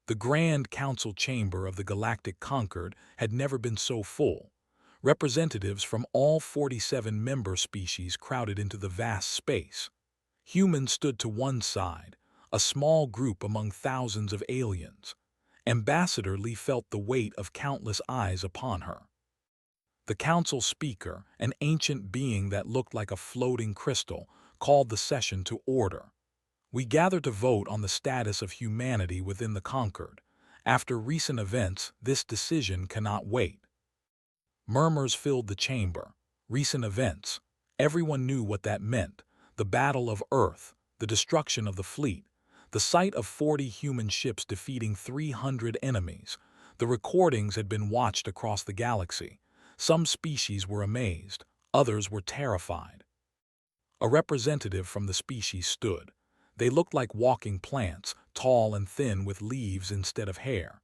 The Grand Council chamber of the Galactic Concord had never been so full. Representatives from all 47 member species crowded into the vast space. Humans stood to one side, a small group among thousands of aliens. Ambassador Lee felt the weight of countless eyes upon her. The council speaker, an ancient being that looked like a floating crystal, called the session to order. We gather to vote on the status of humanity within the Concord. After recent events, this decision cannot wait. Murmurs filled the chamber. Recent events. Everyone knew what that meant. The Battle of Earth, the destruction of the fleet, the sight of 40 human ships defeating 300 enemies. The recordings had been watched across the galaxy. Some species were amazed, others were terrified. A representative from the species stood. They looked like walking plants, tall and thin with leaves instead of hair.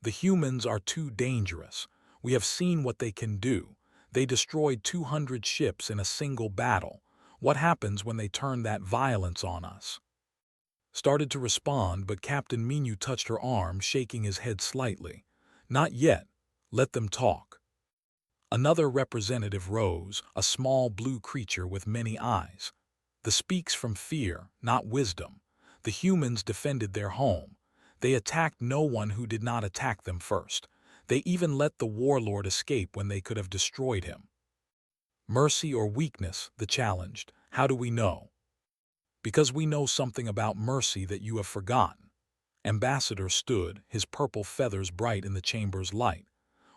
The humans are too dangerous. We have seen what they can do. They destroyed 200 ships in a single battle. What happens when they turn that violence on us? Started to respond, but Captain Minu touched her arm, shaking his head slightly. Not yet. Let them talk. Another representative rose, a small blue creature with many eyes. The speaks from fear, not wisdom. The humans defended their home. They attacked no one who did not attack them first. They even let the warlord escape when they could have destroyed him. Mercy or weakness, the challenged. How do we know? Because we know something about mercy that you have forgotten. Ambassador stood, his purple feathers bright in the chamber's light.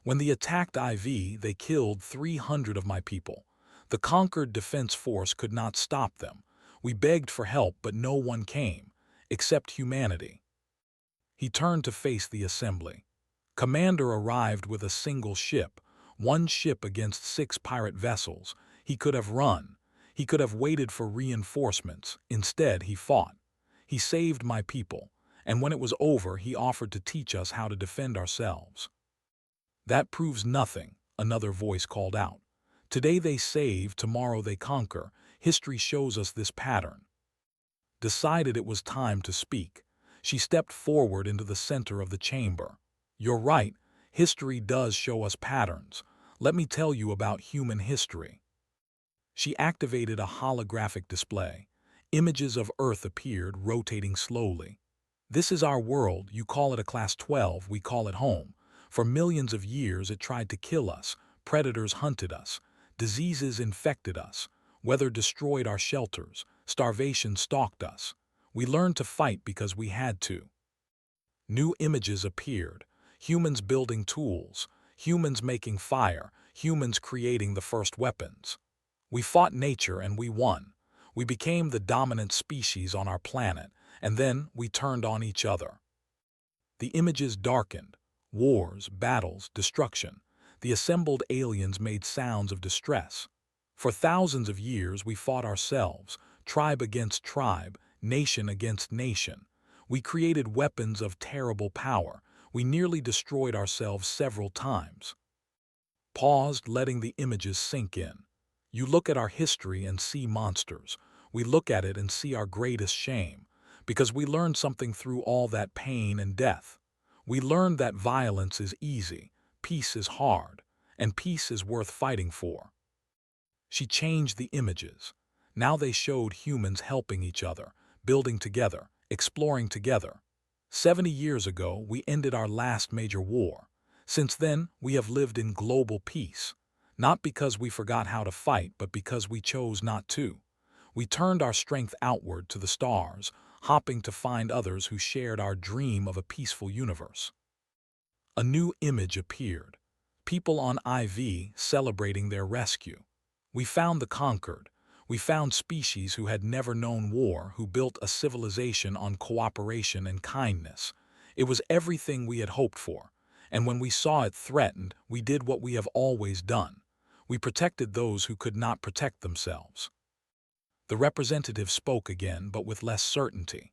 When they attacked IV, they killed 300 of my people. The Concord Defense Force could not stop them. We begged for help, but no one came, except humanity. He turned to face the assembly. Commander arrived with a single ship, one ship against 6 pirate vessels. He could have run. He could have waited for reinforcements. Instead, he fought. He saved my people, and when it was over, he offered to teach us how to defend ourselves. That proves nothing, another voice called out. Today they save, tomorrow they conquer. History shows us this pattern. Decided it was time to speak. She stepped forward into the center of the chamber. You're right, history does show us patterns. Let me tell you about human history. She activated a holographic display. Images of Earth appeared, rotating slowly. This is our world. You call it a Class 12, we call it home. For millions of years it tried to kill us. Predators hunted us. Diseases infected us. Weather destroyed our shelters. Starvation stalked us. We learned to fight because we had to. New images appeared. Humans building tools. Humans making fire. Humans creating the first weapons. We fought nature and we won. We became the dominant species on our planet, and then we turned on each other. The images darkened. Wars, battles, destruction. The assembled aliens made sounds of distress. For thousands of years we fought ourselves, tribe against tribe, nation against nation. We created weapons of terrible power. We nearly destroyed ourselves several times. Paused, letting the images sink in. You look at our history and see monsters. We look at it and see our greatest shame, because we learned something through all that pain and death. We learned that violence is easy, peace is hard, and peace is worth fighting for. She changed the images. Now they showed humans helping each other, building together, exploring together. 70 years ago, we ended our last major war. Since then, we have lived in global peace. Not because we forgot how to fight, but because we chose not to. We turned our strength outward to the stars, hopping to find others who shared our dream of a peaceful universe. A new image appeared. People on IV celebrating their rescue. We found the conquered. We found species who had never known war, who built a civilization on cooperation and kindness. It was everything we had hoped for, and when we saw it threatened, we did what we have always done. We protected those who could not protect themselves. The representative spoke again, but with less certainty.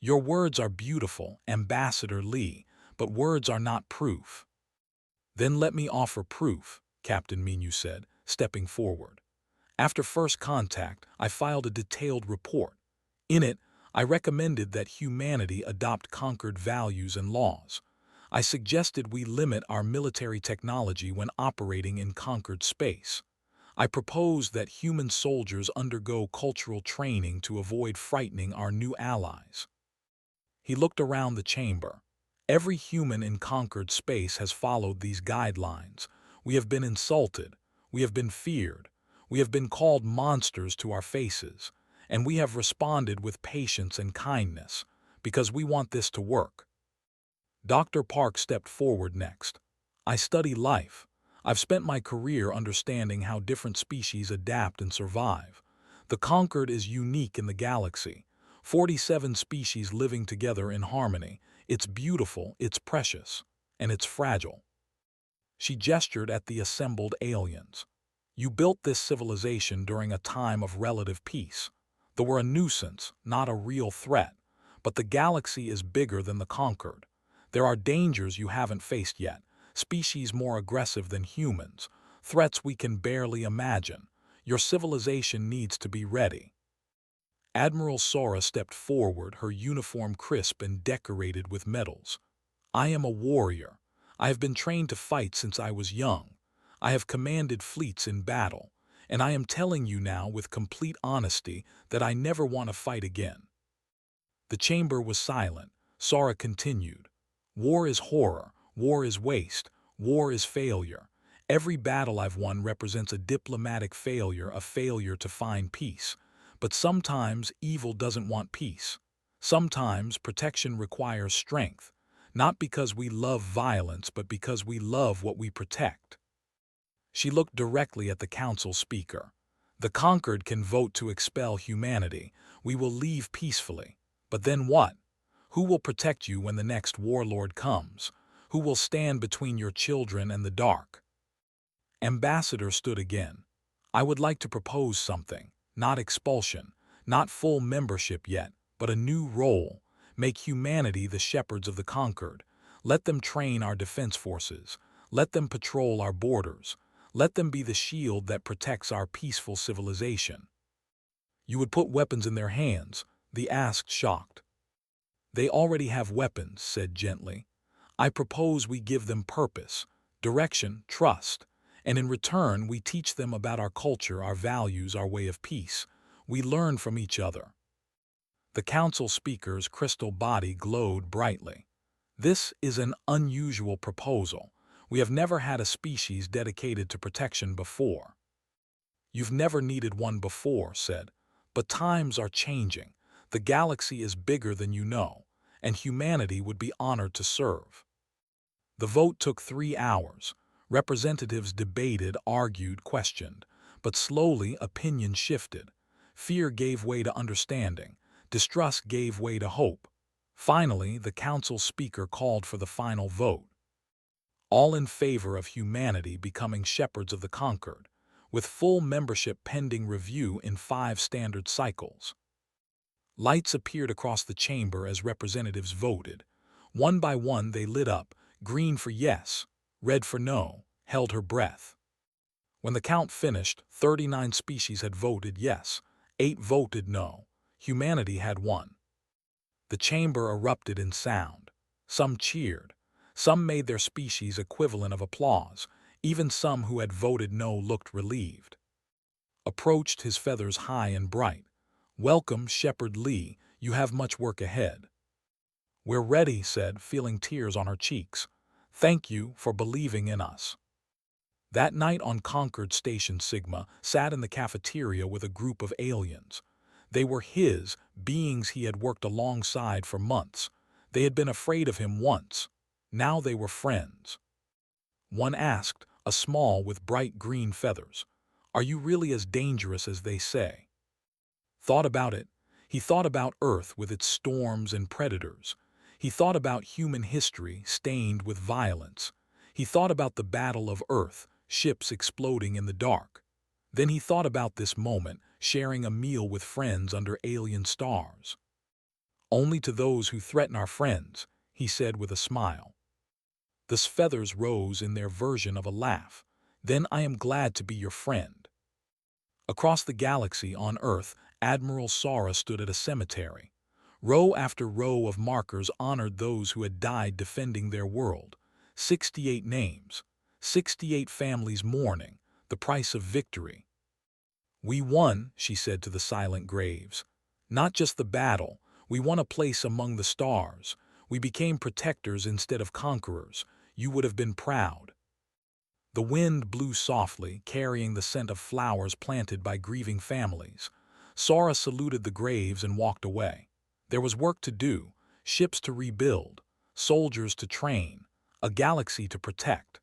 Your words are beautiful, Ambassador Lee, but words are not proof. Then let me offer proof, Captain Minu said, stepping forward. After first contact, I filed a detailed report. In it, I recommended that humanity adopt conquered values and laws. I suggested we limit our military technology when operating in conquered space. I proposed that human soldiers undergo cultural training to avoid frightening our new allies. He looked around the chamber. Every human in conquered space has followed these guidelines. We have been insulted. We have been feared. We have been called monsters to our faces. And we have responded with patience and kindness, because we want this to work. Dr. Park stepped forward next. I study life. I've spent my career understanding how different species adapt and survive. The conquered is unique in the galaxy. 47 species living together in harmony. It's beautiful, it's precious, and it's fragile. She gestured at the assembled aliens. You built this civilization during a time of relative peace. They were a nuisance, not a real threat. But the galaxy is bigger than the conquered. There are dangers you haven't faced yet, species more aggressive than humans, threats we can barely imagine. Your civilization needs to be ready. Admiral Sora stepped forward, her uniform crisp and decorated with medals. I am a warrior. I have been trained to fight since I was young. I have commanded fleets in battle, and I am telling you now with complete honesty that I never want to fight again. The chamber was silent. Sora continued. War is horror. War is waste. War is failure. Every battle I've won represents a diplomatic failure, a failure to find peace. But sometimes evil doesn't want peace. Sometimes protection requires strength, not because we love violence, but because we love what we protect. She looked directly at the council speaker. The conquered can vote to expel humanity. We will leave peacefully. But then what? Who will protect you when the next warlord comes? Who will stand between your children and the dark? Ambassador stood again. I would like to propose something. Not expulsion, not full membership yet, but a new role. Make humanity the shepherds of the conquered. Let them train our defense forces. Let them patrol our borders. Let them be the shield that protects our peaceful civilization. You would put weapons in their hands, the asked, shocked. They already have weapons, said gently. I propose we give them purpose, direction, trust, and in return we teach them about our culture, our values, our way of peace. We learn from each other. The council speaker's crystal body glowed brightly. This is an unusual proposal. We have never had a species dedicated to protection before. You've never needed one before, said. But times are changing. The galaxy is bigger than you know, and humanity would be honored to serve. The vote took 3 hours. Representatives debated, argued, questioned, but slowly opinion shifted. Fear gave way to understanding. Distrust gave way to hope. Finally, the council speaker called for the final vote. All in favor of humanity becoming shepherds of the conquered, with full membership pending review in 5 standard cycles. Lights appeared across the chamber as representatives voted. One by one they lit up, green for yes, red for no, held her breath. When the count finished, 39 species had voted yes, 8 voted no. Humanity had won. The chamber erupted in sound. Some cheered. Some made their species equivalent of applause. Even some who had voted no looked relieved. Approached, his feathers high and bright. Welcome, Shepherd Lee. You have much work ahead. We're ready, said, feeling tears on her cheeks. Thank you for believing in us. That night on Conquered Station, Sigma sat in the cafeteria with a group of aliens. They were his, beings he had worked alongside for months. They had been afraid of him once. Now they were friends. One asked, a small with bright green feathers, "Are you really as dangerous as they say?" Thought about it. He thought about Earth with its storms and predators. He thought about human history stained with violence. He thought about the Battle of Earth, ships exploding in the dark. Then he thought about this moment, sharing a meal with friends under alien stars. Only to those who threaten our friends, he said with a smile. The feathers rose in their version of a laugh. Then I am glad to be your friend. Across the galaxy on Earth, Admiral Sora stood at a cemetery. Row after row of markers honored those who had died defending their world. 68 names, 68 families mourning, the price of victory. "We won," she said to the silent graves. "Not just the battle, we won a place among the stars. We became protectors instead of conquerors. You would have been proud." The wind blew softly, carrying the scent of flowers planted by grieving families. Sora saluted the graves and walked away. There was work to do, ships to rebuild, soldiers to train, a galaxy to protect.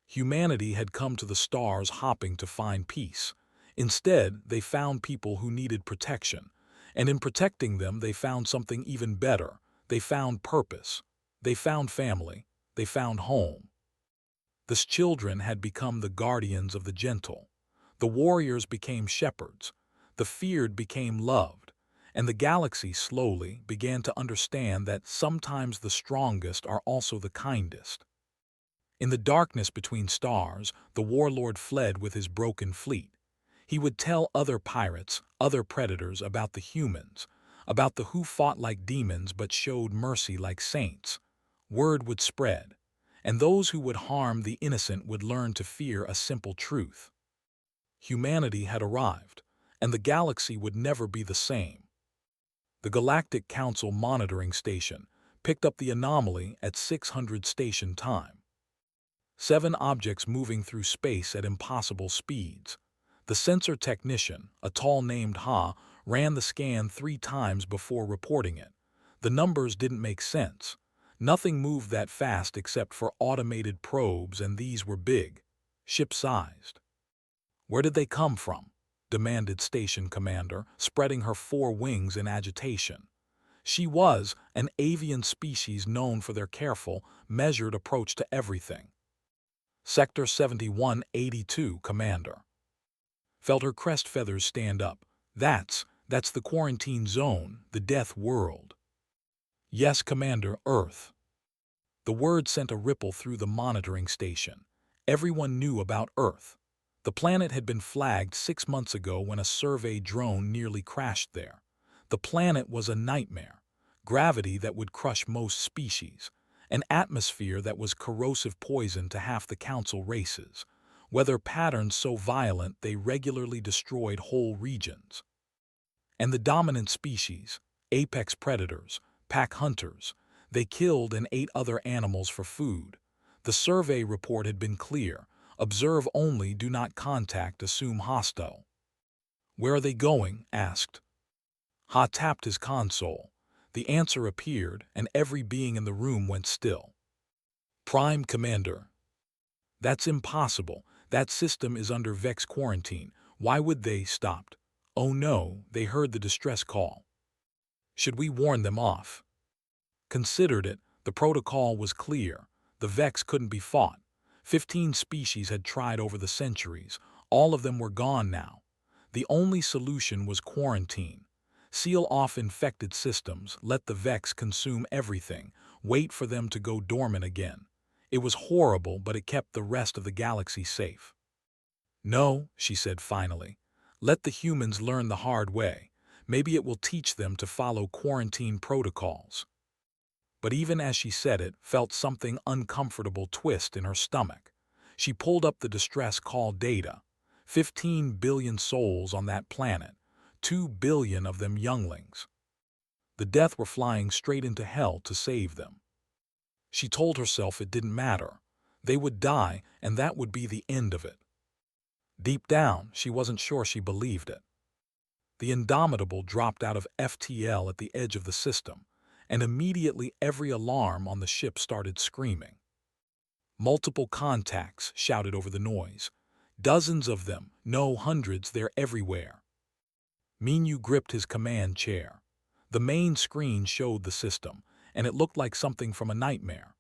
Humanity had come to the stars hopping to find peace. Instead, they found people who needed protection. And in protecting them, they found something even better. They found purpose. They found family. They found home. The children had become the guardians of the gentle. The warriors became shepherds. The feared became loved. And the galaxy slowly began to understand that sometimes the strongest are also the kindest. In the darkness between stars, the warlord fled with his broken fleet. He would tell other pirates, other predators about the humans, about the who fought like demons but showed mercy like saints. Word would spread, and those who would harm the innocent would learn to fear a simple truth. Humanity had arrived, and the galaxy would never be the same. The Galactic Council monitoring station picked up the anomaly at 600 station time. 7 objects moving through space at impossible speeds. The sensor technician, a tall named Ha, ran the scan 3 times before reporting it. The numbers didn't make sense. Nothing moved that fast except for automated probes, and these were big, ship-sized. "Where did they come from?" demanded Station Commander, spreading her 4 wings in agitation. She was an avian species known for their careful, measured approach to everything. "Sector 7182, Commander." Felt her crest feathers stand up. That's the quarantine zone, the death world." "Yes, Commander, Earth." The word sent a ripple through the monitoring station. Everyone knew about Earth. The planet had been flagged 6 months ago when a survey drone nearly crashed there. The planet was a nightmare. Gravity that would crush most species. An atmosphere that was corrosive poison to half the council races. Weather patterns so violent they regularly destroyed whole regions. And the dominant species, apex predators, pack hunters, they killed and ate other animals for food. The survey report had been clear: observe only, do not contact, assume hostile. "Where are they going?" asked. Ha tapped his console. The answer appeared, and every being in the room went still. "Prime Commander." "That's impossible. That system is under Vex quarantine. Why would they?" Stopped. "Oh no, they heard the distress call." "Should we warn them off?" Considered it. The protocol was clear. The Vex couldn't be fought. 15 species had tried over the centuries. All of them were gone now. The only solution was quarantine. Seal off infected systems, let the Vex consume everything, wait for them to go dormant again. It was horrible, but it kept the rest of the galaxy safe. "No," she said finally. "Let the humans learn the hard way. Maybe it will teach them to follow quarantine protocols." But even as she said it, felt something uncomfortable twist in her stomach. She pulled up the distress call data. 15 billion souls on that planet, 2 billion of them younglings. The death were flying straight into hell to save them. She told herself it didn't matter. They would die, and that would be the end of it. Deep down, she wasn't sure she believed it. The Indomitable dropped out of FTL at the edge of the system, and immediately every alarm on the ship started screaming. "Multiple contacts," shouted over the noise. "Dozens of them, no hundreds, they're everywhere." Minu gripped his command chair. The main screen showed the system, and it looked like something from a nightmare.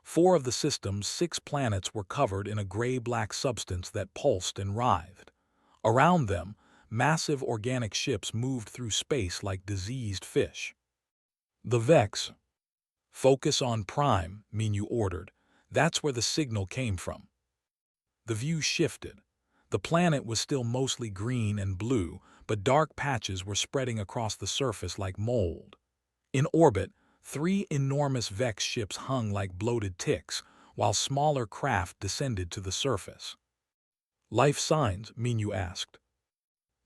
4 of the system's 6 planets were covered in a gray-black substance that pulsed and writhed. Around them, massive organic ships moved through space like diseased fish. "The Vex." "Focus on Prime," Minu ordered. "That's where the signal came from." The view shifted. The planet was still mostly green and blue, but dark patches were spreading across the surface like mold. In orbit, 3 enormous Vex ships hung like bloated ticks, while smaller craft descended to the surface. "Life signs?" Minyu asked.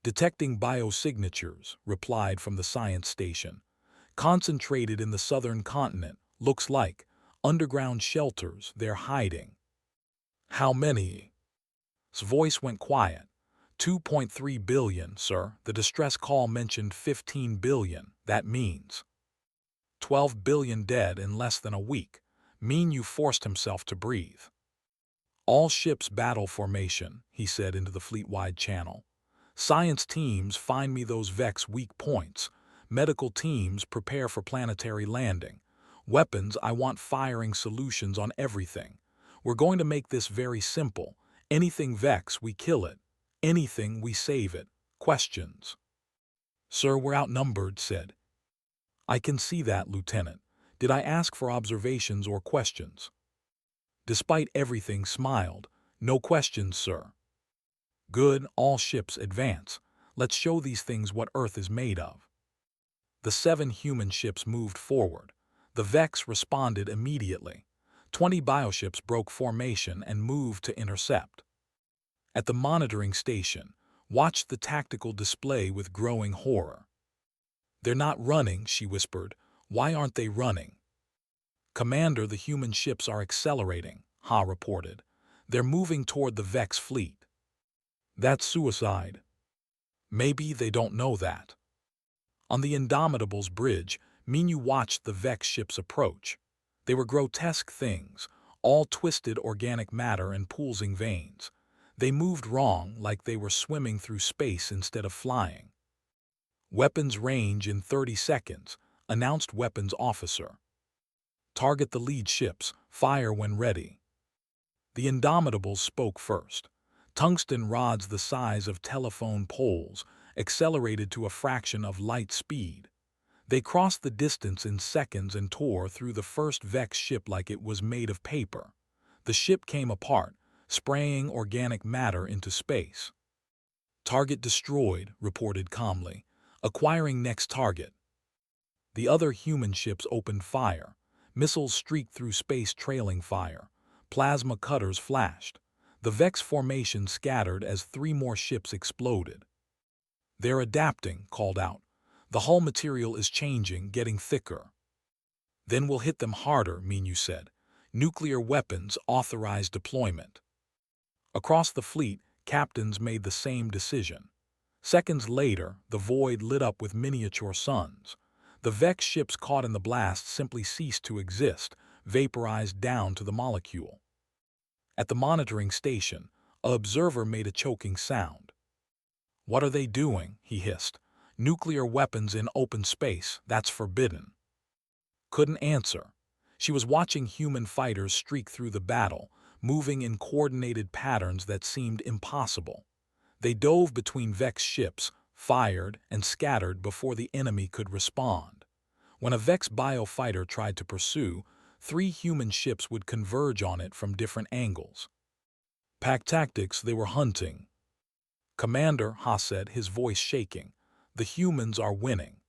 "Detecting biosignatures," replied from the science station. "Concentrated in the southern continent, looks like. Underground shelters, they're hiding." "How many?" His voice went quiet. 2.3 billion, sir. The distress call mentioned 15 billion. That means 12 billion dead in less than a week. Minyu forced himself to breathe. "All ships battle formation," he said into the fleet-wide channel. "Science teams, find me those Vex weak points. Medical teams, prepare for planetary landing. Weapons, I want firing solutions on everything. We're going to make this very simple. Anything Vex, we kill it. Anything, we save it. Questions?" "Sir, we're outnumbered," said. "I can see that, Lieutenant. Did I ask for observations or questions?" Despite everything, smiled. "No questions, sir." "Good, all ships advance. Let's show these things what Earth is made of." The 7 human ships moved forward. The Vex responded immediately. 20 bioships broke formation and moved to intercept. At the monitoring station, watched the tactical display with growing horror. "They're not running," she whispered. "Why aren't they running?" "Commander, the human ships are accelerating," Ha reported. "They're moving toward the Vex fleet." "That's suicide." "Maybe they don't know that." On the Indomitable's bridge, Minyu watched the Vex ships approach. They were grotesque things, all twisted organic matter and pulsing veins. They moved wrong, like they were swimming through space instead of flying. "Weapons range in 30 seconds, announced weapons officer. "Target the lead ships, fire when ready." The Indomitables spoke first. Tungsten rods the size of telephone poles, accelerated to a fraction of light speed. They crossed the distance in seconds and tore through the first Vex ship like it was made of paper. The ship came apart, spraying organic matter into space. "Target destroyed," reported calmly. "Acquiring next target." The other human ships opened fire. Missiles streaked through space, trailing fire. Plasma cutters flashed. The Vex formation scattered as 3 more ships exploded. "They're adapting," called out. "The hull material is changing, getting thicker." "Then we'll hit them harder," Minyu said. "Nuclear weapons, authorized deployment." Across the fleet, captains made the same decision. Seconds later, the void lit up with miniature suns. The Vex ships caught in the blast simply ceased to exist, vaporized down to the molecule. At the monitoring station, an observer made a choking sound. "What are they doing?" he hissed. "Nuclear weapons in open space, that's forbidden." Couldn't answer. She was watching human fighters streak through the battle, moving in coordinated patterns that seemed impossible. They dove between Vex ships, fired, and scattered before the enemy could respond. When a Vex biofighter tried to pursue, 3 human ships would converge on it from different angles. "Pack tactics, they were hunting." "Commander," Ha said, his voice shaking, "the humans are winning."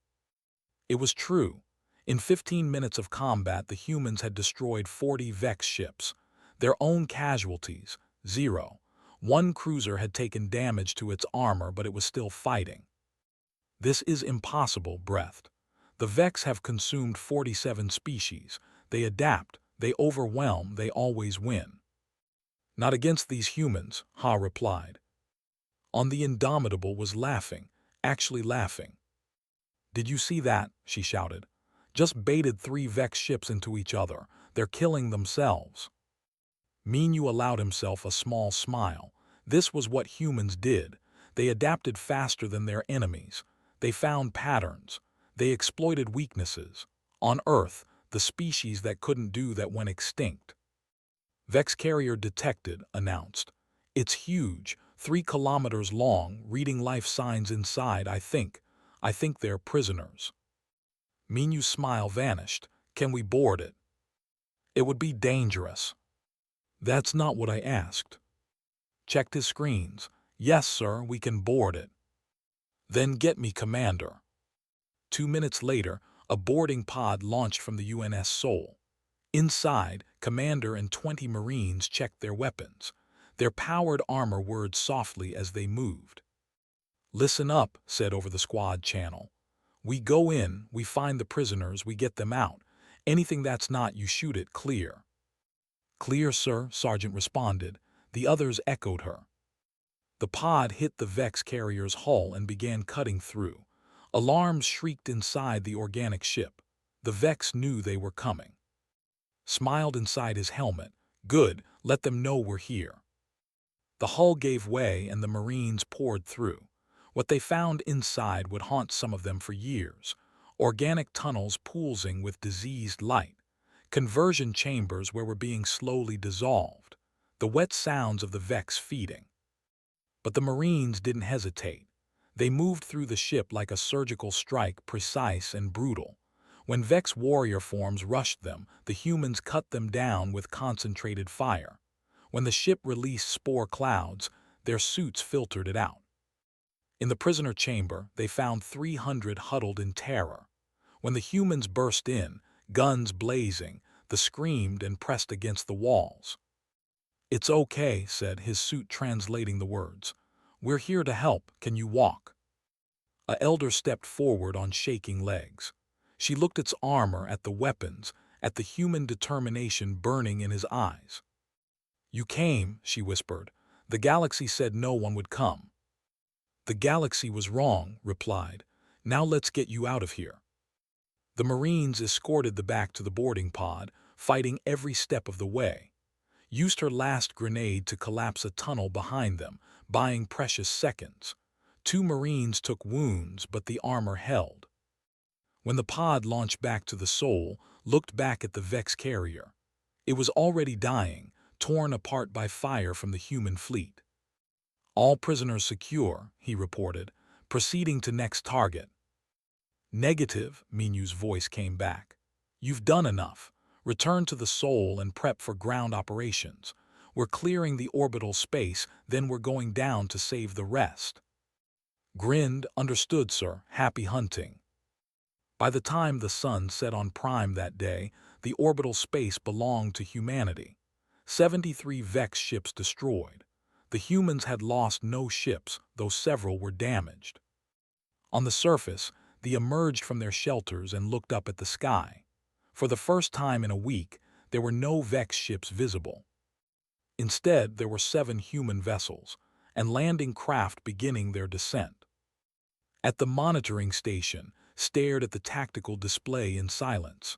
It was true. In 15 minutes of combat, the humans had destroyed 40 Vex ships. Their own casualties, 0. 1 cruiser had taken damage to its armor, but it was still fighting. "This is impossible," breathed. "The Vex have consumed 47 species. They adapt, they overwhelm, they always win." "Not against these humans," Ha replied. On the Indomitable was laughing, actually laughing. "Did you see that?" she shouted. "Just baited 3 Vex ships into each other. They're killing themselves." Minyu allowed himself a small smile. This was what humans did. They adapted faster than their enemies. They found patterns. They exploited weaknesses. On Earth, the species that couldn't do that went extinct. "Vex carrier detected," announced. "It's huge, 3 kilometers long, reading life signs inside, I think. I think they're prisoners." Minyu's smile vanished. "Can we board it?" "It would be dangerous." "That's not what I asked." Checked his screens. "Yes, sir, we can board it." "Then get me, Commander." 2 minutes later, A boarding pod launched from the UNS Seoul. Inside, Commander and 20 Marines checked their weapons. Their powered armor whirred softly as they moved. "Listen up," said over the squad channel. "We go in, we find the prisoners, we get them out. Anything that's not, you shoot it clear." "Clear, sir," Sergeant responded. The others echoed her. The pod hit the Vex carrier's hull and began cutting through. Alarms shrieked inside the organic ship. The Vex knew they were coming. Smiled inside his helmet. "Good, let them know we're here." The hull gave way and the Marines poured through. What they found inside would haunt some of them for years. Organic tunnels pulsing with diseased light. Conversion chambers where we're being slowly dissolved. The wet sounds of the Vex feeding. But the Marines didn't hesitate. They moved through the ship like a surgical strike, precise and brutal. When Vex warrior forms rushed them, the humans cut them down with concentrated fire. When the ship released spore clouds, their suits filtered it out. In the prisoner chamber, they found 300 huddled in terror. When the humans burst in, guns blazing, they screamed and pressed against the walls. "It's okay," said his suit, translating the words. "We're here to help. Can you walk?" A elder stepped forward on shaking legs. She looked at its armor, at the weapons, at the human determination burning in his eyes. "You came," she whispered. "The galaxy said no one would come." "The galaxy was wrong," replied. "Now let's get you out of here." The Marines escorted the back to the boarding pod, fighting every step of the way. Used her last grenade to collapse a tunnel behind them, buying precious seconds. 2 Marines took wounds, but the armor held. When the pod launched back to the Seoul, looked back at the Vex carrier. It was already dying, torn apart by fire from the human fleet. "All prisoners secure," he reported, proceeding to next target. "Negative," Minu's voice came back. "You've done enough. Return to the Seoul and prep for ground operations. We're clearing the orbital space, then we're going down to save the rest." Grinned, "Understood, sir. Happy hunting." By the time the sun set on Prime that day, the orbital space belonged to humanity. 73 Vex ships destroyed. The humans had lost no ships, though several were damaged. On the surface, they emerged from their shelters and looked up at the sky. For the first time in a week, there were no Vex ships visible. Instead, there were 7 human vessels, and landing craft beginning their descent. At the monitoring station, stared at the tactical display in silence.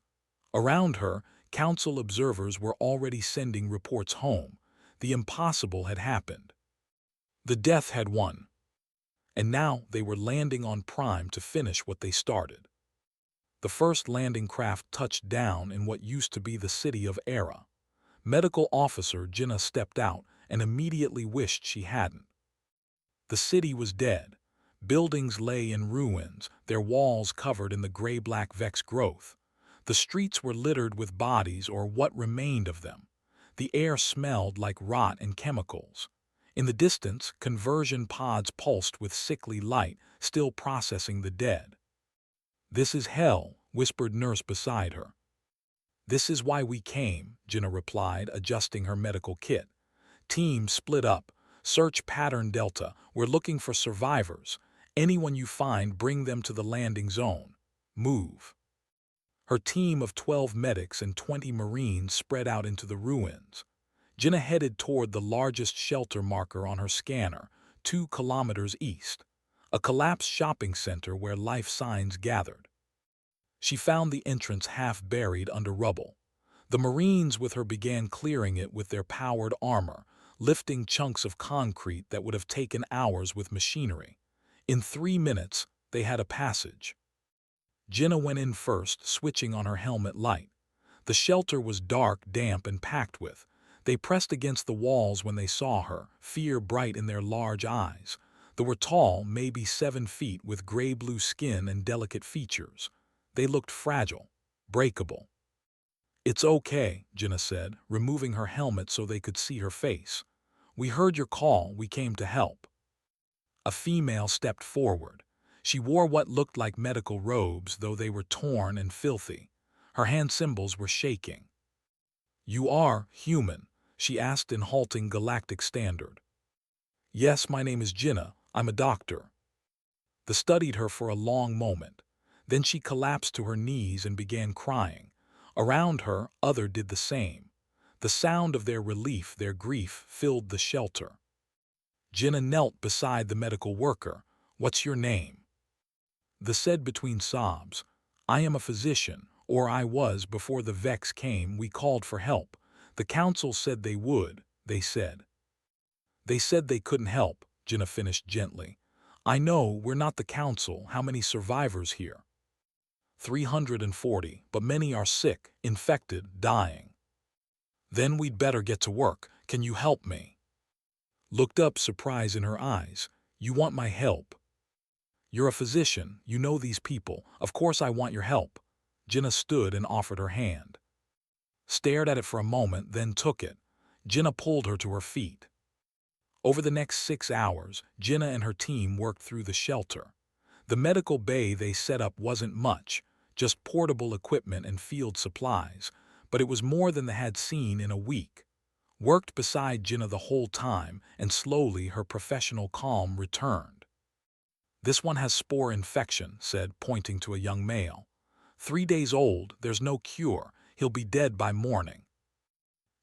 Around her, council observers were already sending reports home. The impossible had happened. The death had won. And now they were landing on Prime to finish what they started. The first landing craft touched down in what used to be the city of Era. Medical officer Jinnah stepped out and immediately wished she hadn't. The city was dead. Buildings lay in ruins, their walls covered in the gray-black Vex growth. The streets were littered with bodies or what remained of them. The air smelled like rot and chemicals. In the distance, conversion pods pulsed with sickly light, still processing the dead. "This is hell," whispered nurse beside her. "This is why we came," Jinnah replied, adjusting her medical kit. "Team split up. Search pattern Delta. We're looking for survivors. Anyone you find, bring them to the landing zone. Move." Her team of 12 medics and 20 Marines spread out into the ruins. Jinnah headed toward the largest shelter marker on her scanner, 2 kilometers east, a collapsed shopping center where life signs gathered. She found the entrance half buried under rubble. The Marines with her began clearing it with their powered armor, lifting chunks of concrete that would have taken hours with machinery. In 3 minutes, they had a passage. Jinnah went in first, switching on her helmet light. The shelter was dark, damp, and packed with. They pressed against the walls when they saw her, fear bright in their large eyes. They were tall, maybe 7 feet, with gray-blue skin and delicate features. They looked fragile, breakable. "It's okay," Jinnah said, removing her helmet so they could see her face. "We heard your call, we came to help." A female stepped forward. She wore what looked like medical robes, though they were torn and filthy. Her hand symbols were shaking. "You are human?" she asked in halting galactic standard. "Yes, my name is Jinnah. I'm a doctor." The studied her for a long moment. Then she collapsed to her knees and began crying. Around her, others did the same. The sound of their relief, their grief, filled the shelter. Jinnah knelt beside the medical worker. "What's your name?" The said between sobs, "I am a physician, or I was before the Vex came. We called for help. The council said they would, they said." "They said they couldn't help," Jinnah finished gently. "I know we're not the council. How many survivors here?" 340, but many are sick, infected, dying." "Then we'd better get to work. Can you help me?" Looked up, surprise in her eyes. "You want my help?" "You're a physician. You know these people. Of course I want your help." Jinnah stood and offered her hand. Stared at it for a moment, then took it. Jinnah pulled her to her feet. Over the next 6 hours, Jinnah and her team worked through the shelter. The medical bay they set up wasn't much, just portable equipment and field supplies, but it was more than they had seen in a week. Worked beside Jinnah the whole time, and slowly her professional calm returned. "This one has spore infection," said, pointing to a young male. 3 days old, there's no cure, he'll be dead by morning."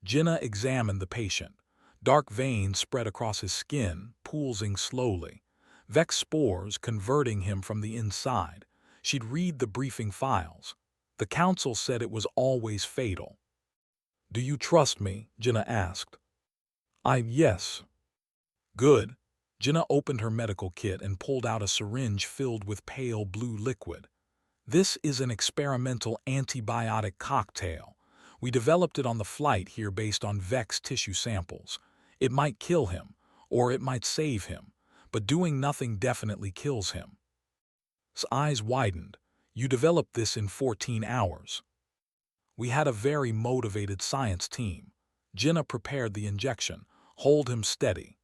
Jinnah examined the patient. Dark veins spread across his skin, pulsing slowly. Vex spores converting him from the inside. She'd read the briefing files. The council said it was always fatal. "Do you trust me?" Jinnah asked. Yes." "Good." Jinnah opened her medical kit and pulled out a syringe filled with pale blue liquid. "This is an experimental antibiotic cocktail. We developed it on the flight here based on Vex tissue samples. It might kill him, or it might save him, but doing nothing definitely kills him." His eyes widened. "You developed this in 14 hours. "We had a very motivated science team." Jinnah prepared the injection. "Hold him steady."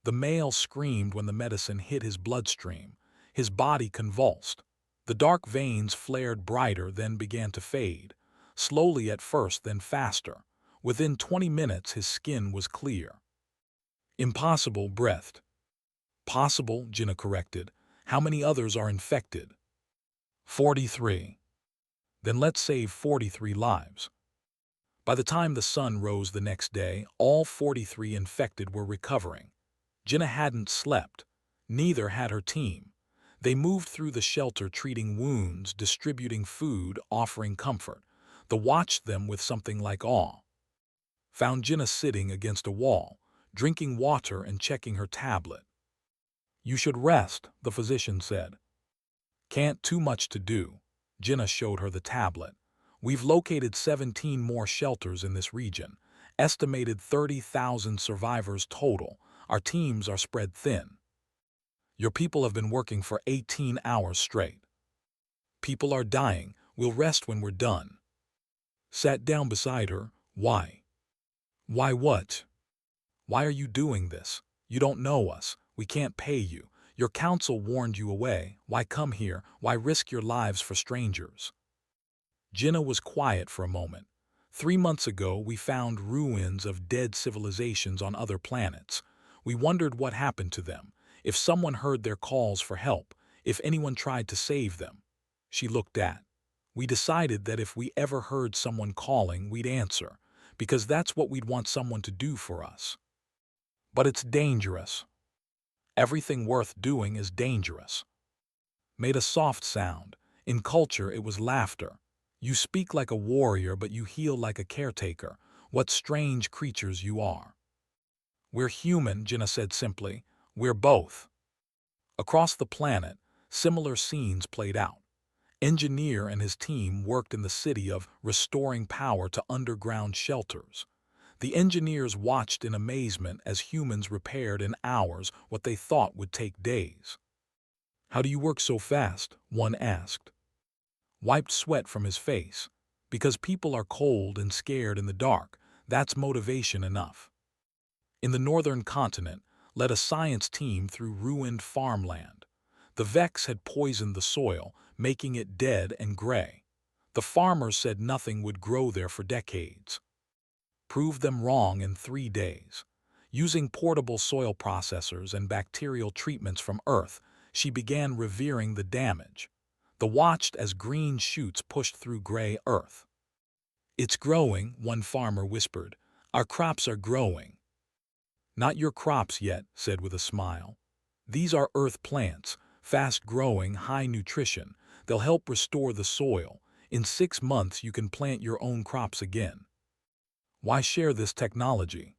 The male screamed when the medicine hit his bloodstream. His body convulsed. The dark veins flared brighter, then began to fade. Slowly at first, then faster. Within 20 minutes his skin was clear. "Impossible," breathed. "Possible," Jinnah corrected. "How many others are infected?" 43. "Then let's save 43 lives." By the time the sun rose the next day, all 43 infected were recovering. Jinnah hadn't slept. Neither had her team. They moved through the shelter treating wounds, distributing food, offering comfort. The watched them with something like awe. Found Jinnah sitting against a wall, drinking water and checking her tablet. "You should rest," the physician said. "Can't, too much to do." Jinnah showed her the tablet. "We've located 17 more shelters in this region. Estimated 30,000 survivors total. Our teams are spread thin. Your people have been working for 18 hours straight. People are dying. We'll rest when we're done." Sat down beside her. "Why?" "Why what? Why are you doing this? You don't know us. We can't pay you. Your council warned you away. Why come here? Why risk your lives for strangers?" Jinnah was quiet for a moment. 3 months ago, we found ruins of dead civilizations on other planets. We wondered what happened to them, if someone heard their calls for help, if anyone tried to save them. She looked at. "We decided that if we ever heard someone calling, we'd answer, because that's what we'd want someone to do for us. But it's dangerous. Everything worth doing is dangerous." Made a soft sound. In culture, it was laughter. "You speak like a warrior, but you heal like a caretaker. What strange creatures you are." "We're human," Jinnah said simply. "We're both." Across the planet, similar scenes played out. Engineer and his team worked in the city of restoring power to underground shelters. The engineers watched in amazement as humans repaired in hours what they thought would take days. "How do you work so fast?" one asked. Wiped sweat from his face. "Because people are cold and scared in the dark. That's motivation enough." In the northern continent, led a science team through ruined farmland. The The Vex had poisoned the soil, making it dead and gray. The farmers said nothing would grow there for decades. Proved them wrong in 3 days. Using portable soil processors and bacterial treatments from Earth, she began reversing the damage. The watched as green shoots pushed through gray earth. "It's growing," one farmer whispered. "Our crops are growing." "Not your crops yet," said with a smile. "These are earth plants, fast-growing, high nutrition. They'll help restore the soil. In 6 months you can plant your own crops again." Why share this technology?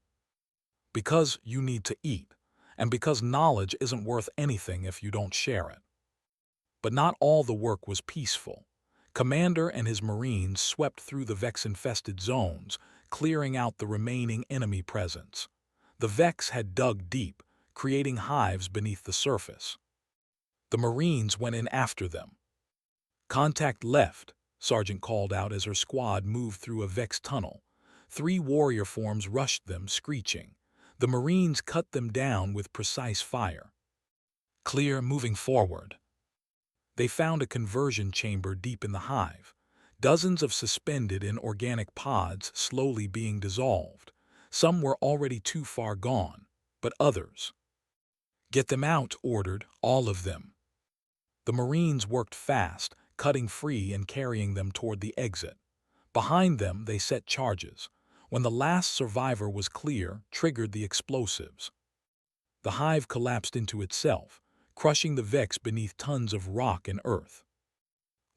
Because you need to eat, and because knowledge isn't worth anything if you don't share it. But not all the work was peaceful. Commander and his Marines swept through the Vex-infested zones, clearing out the remaining enemy presence. The Vex had dug deep, creating hives beneath the surface. The Marines went in after them. "Contact left," Sergeant called out as her squad moved through a Vex tunnel. 3 warrior forms rushed them, screeching. The Marines cut them down with precise fire. "Clear, moving forward." They found a conversion chamber deep in the hive. Dozens of suspended in organic pods slowly being dissolved. Some were already too far gone, but others. "Get them out," ordered, "all of them." The Marines worked fast, cutting free and carrying them toward the exit. Behind them they set charges. When the last survivor was clear, triggered the explosives. The hive collapsed into itself, crushing the Vex beneath tons of rock and earth.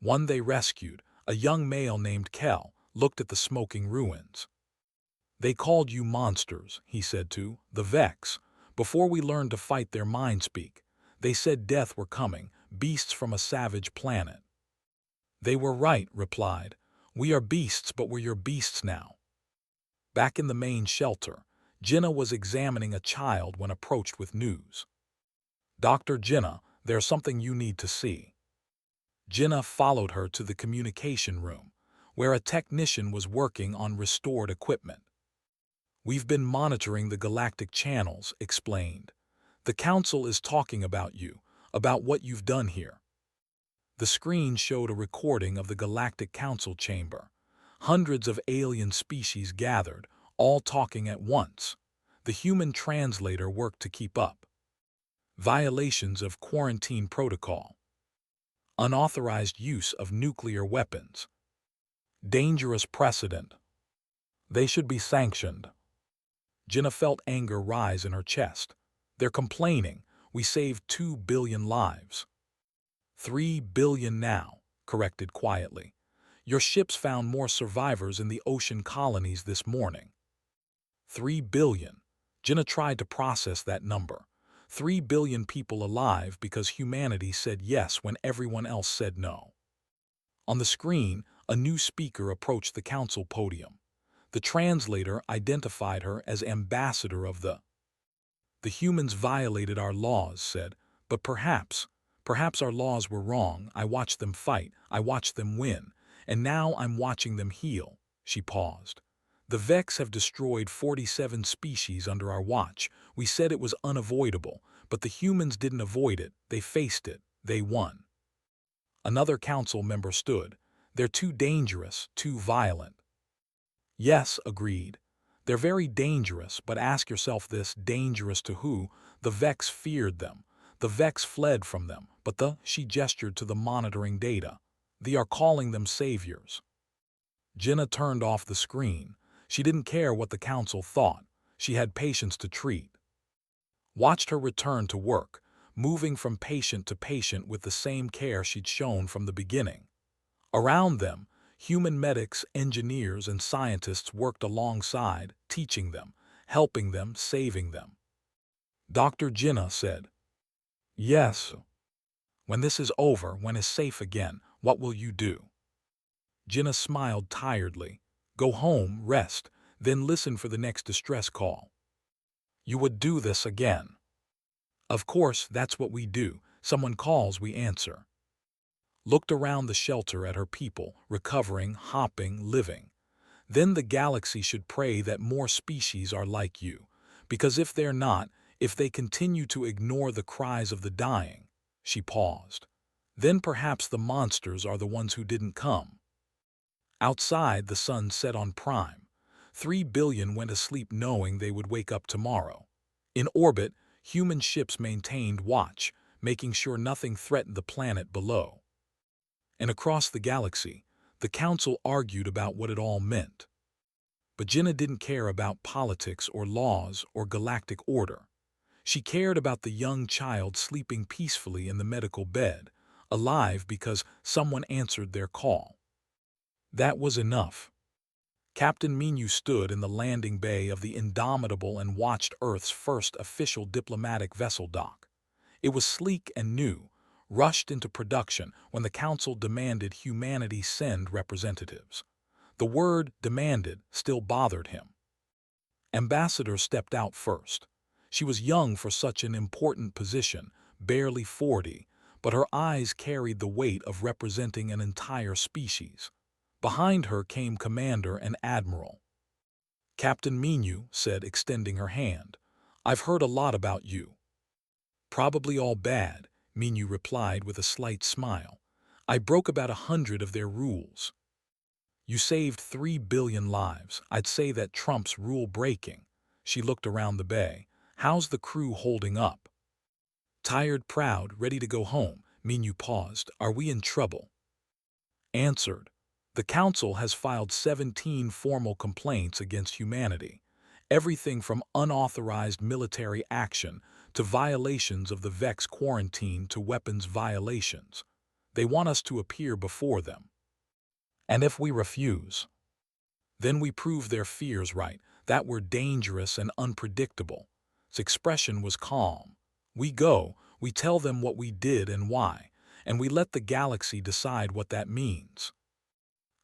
One they rescued, a young male named Kel, looked at the smoking ruins. "They called you monsters," he said to the Vex. "Before we learned to fight their mind speak. They said death were coming, beasts from a savage planet." "They were right," replied. "We are beasts, but we're your beasts now." Back in the main shelter, Jinnah was examining a child when approached with news. "Dr. Jinnah, there's something you need to see." Jinnah followed her to the communication room, where a technician was working on restored equipment. "We've been monitoring the galactic channels," explained. "The Council is talking about you, about what you've done here." The screen showed a recording of the Galactic Council chamber. Hundreds of alien species gathered, all talking at once. The human translator worked to keep up. Violations of quarantine protocol. Unauthorized use of nuclear weapons. Dangerous precedent. They should be sanctioned. Jinnah felt anger rise in her chest. "They're complaining. We saved 2 billion lives." 3 billion now, corrected quietly. "Your ships found more survivors in the ocean colonies this morning." 3 billion. Jinnah tried to process that number. 3 billion people alive because humanity said yes when everyone else said no. On the screen, a new speaker approached the council podium. The translator identified her as ambassador of the humans violated our laws, said, "But perhaps our laws were wrong. I watched them fight, I watched them win, and now I'm watching them heal." She paused. "The Vex have destroyed 47 species under our watch. We said it was unavoidable, but the humans didn't avoid it. They faced it. They won." Another council member stood. "They're too dangerous, too violent." "Yes," agreed. "They're very dangerous, but ask yourself this, dangerous to who? The Vex feared them. The Vex fled from them, but she gestured to the monitoring data. They are calling them saviors." Jinnah turned off the screen. She didn't care what the council thought. She had patients to treat. Watched her return to work, moving from patient to patient with the same care she'd shown from the beginning. Around them, human medics, engineers, and scientists worked alongside, teaching them, helping them, saving them. Dr. Jinnah said, "Yes. When this is over, when it's safe again, what will you do?" Jinnah smiled tiredly. "Go home, rest, then listen for the next distress call." "You would do this again?" "Of course, that's what we do. Someone calls, we answer." Looked around the shelter at her people, recovering, hopping, living. "Then the galaxy should pray that more species are like you. Because if they're not, if they continue to ignore the cries of the dying," She paused. Then perhaps the monsters are the ones who didn't come. Outside, the sun set on prime. 3 billion went asleep knowing they would wake up tomorrow. In orbit, human ships maintained watch, making sure nothing threatened the planet below. And across the galaxy, the council argued about what it all meant. But Jinnah didn't care about politics or laws or galactic order. She cared about the young child sleeping peacefully in the medical bed, alive because someone answered their call. That was enough. Captain Minu stood in the landing bay of the Indomitable and watched Earth's first official diplomatic vessel dock. It was sleek and new, rushed into production when the Council demanded humanity send representatives. The word demanded still bothered him. Ambassador stepped out first. She was young for such an important position, barely 40, but her eyes carried the weight of representing an entire species. Behind her came Commander and Admiral. Captain Minu said, extending her hand, "I've heard a lot about you." "Probably all bad," Minu replied with a slight smile. "I broke about 100 of their rules." "You saved 3 billion lives. I'd say that trumps rule breaking." She looked around the bay. "How's the crew holding up?" "Tired, proud, ready to go home." Minu paused. "Are we in trouble?" Answered. "The Council has filed 17 formal complaints against humanity. Everything from unauthorized military action to violations of the Vex quarantine to weapons violations. They want us to appear before them. And if we refuse, then we prove their fears right, that we're dangerous and unpredictable." His expression was calm. "We go, we tell them what we did and why, and we let the galaxy decide what that means."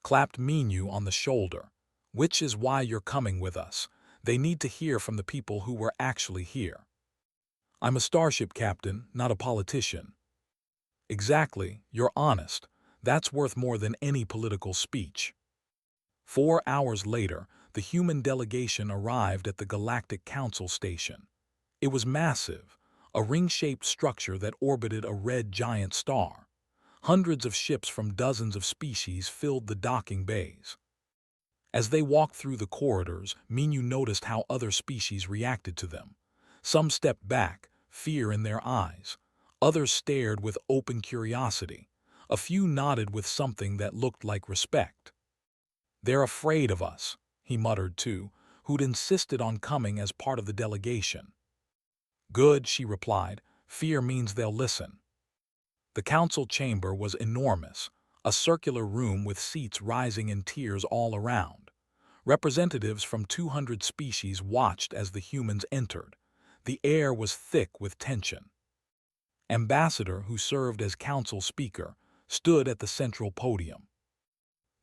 Clapped Minu on the shoulder. "Which is why you're coming with us. They need to hear from the people who were actually here." "I'm a starship captain, not a politician." "Exactly, you're honest. That's worth more than any political speech." 4 hours later, the human delegation arrived at the Galactic Council Station. It was massive, a ring-shaped structure that orbited a red giant star. Hundreds of ships from dozens of species filled the docking bays. As they walked through the corridors, Minu noticed how other species reacted to them. Some stepped back, fear in their eyes. Others stared with open curiosity. A few nodded with something that looked like respect. "They're afraid of us," he muttered too, who'd insisted on coming as part of the delegation. "Good," she replied. "Fear means they'll listen." The council chamber was enormous, a circular room with seats rising in tiers all around. Representatives from 200 species watched as the humans entered. The air was thick with tension. Ambassador, who served as council speaker, stood at the central podium.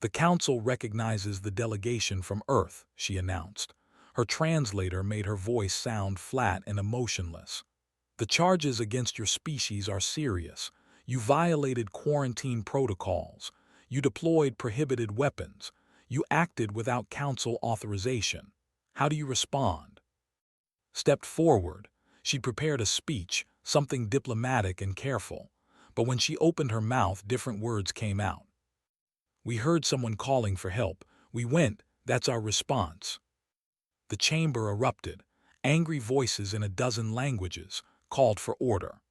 "The council recognizes the delegation from Earth," she announced. Her translator made her voice sound flat and emotionless. "The charges against your species are serious. You violated quarantine protocols. You deployed prohibited weapons. You acted without council authorization. How do you respond?" Stepped forward. She'd prepared a speech, something diplomatic and careful. But when she opened her mouth, different words came out. "We heard someone calling for help. We went. That's our response." The chamber erupted. Angry voices in a dozen languages called for order.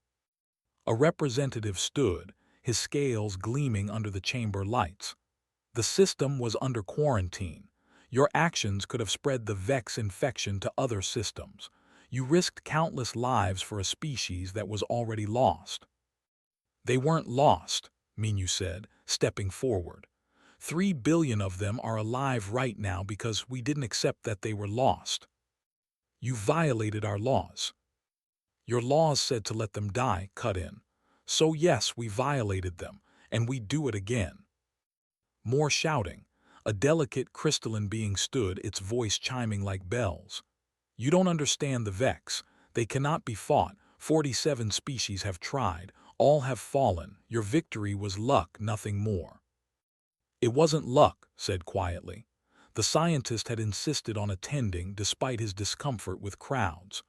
A representative stood, his scales gleaming under the chamber lights. "The system was under quarantine. Your actions could have spread the Vex infection to other systems. You risked countless lives for a species that was already lost." "They weren't lost," Minu said, stepping forward. 3 billion of them are alive right now because we didn't accept that they were lost. You violated our laws." "Your laws said to let them die," cut in. "So yes, we violated them, and we do it again." More shouting. A delicate crystalline being stood, its voice chiming like bells. "You don't understand the Vex. They cannot be fought. 47 species have tried. All have fallen. Your victory was luck, nothing more." "It wasn't luck," said quietly. The scientist had insisted on attending despite his discomfort with crowds.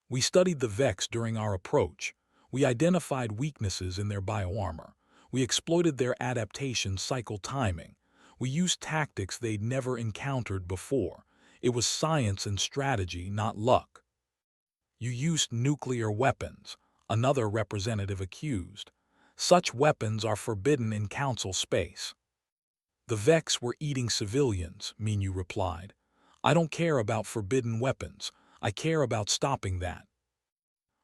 "We studied the Vex during our approach. We identified weaknesses in their bioarmor. We exploited their adaptation cycle timing. We used tactics they'd never encountered before. It was science and strategy, not luck. You used nuclear weapons, another representative accused. Such weapons are forbidden in council space. The Vex were eating civilians, Minyu replied. I don't care about forbidden weapons. I care about stopping that.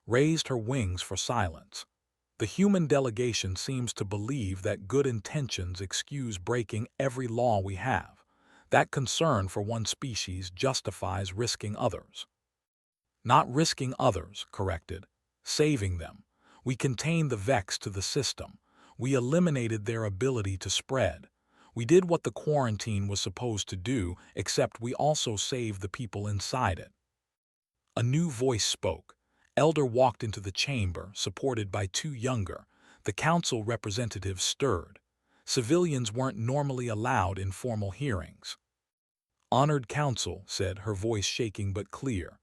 Raised her wings for silence. The human delegation seems to believe that good intentions excuse breaking every law we have. That concern for one species justifies risking others. Not risking others, corrected. Saving them. We contained the Vex to the system. We eliminated their ability to spread. We did what the quarantine was supposed to do, except we also saved the people inside it. A new voice spoke. Elder walked into the chamber, supported by two younger. The council representatives stirred. Civilians weren't normally allowed in formal hearings. Honored council, said, her voice shaking but clear.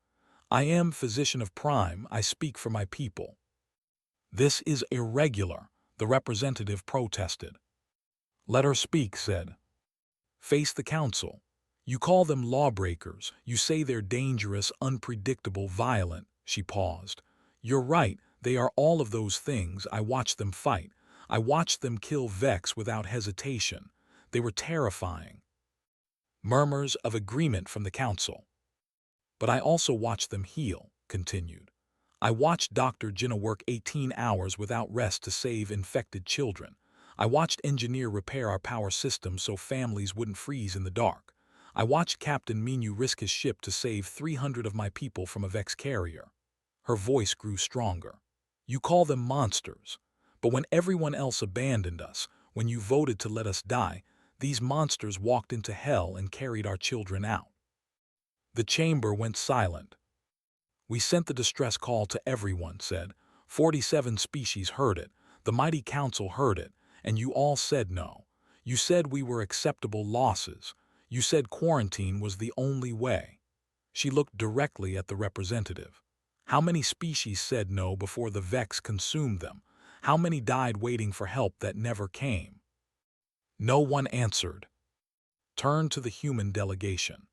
I am physician of Prime, I speak for my people. This is irregular, the representative protested. Let her speak, said. Face the council. You call them lawbreakers, you say they're dangerous, unpredictable, violent. She paused. You're right, they are all of those things. I watched them fight. I watched them kill Vex without hesitation. They were terrifying. Murmurs of agreement from the council. But I also watched them heal, continued. I watched Dr. Jinnah work 18 hours without rest to save infected children. I watched engineer repair our power system so families wouldn't freeze in the dark. I watched Captain Minyu risk his ship to save 300 of my people from a Vex carrier. Her voice grew stronger. You call them monsters. But when everyone else abandoned us, when you voted to let us die, these monsters walked into hell and carried our children out. The chamber went silent. We sent the distress call to everyone, said. 47 species heard it. The mighty council heard it. And you all said no. You said we were acceptable losses. You said quarantine was the only way. She looked directly at the representative. How many species said no before the Vex consumed them? How many died waiting for help that never came? No one answered. Turn to the human delegation.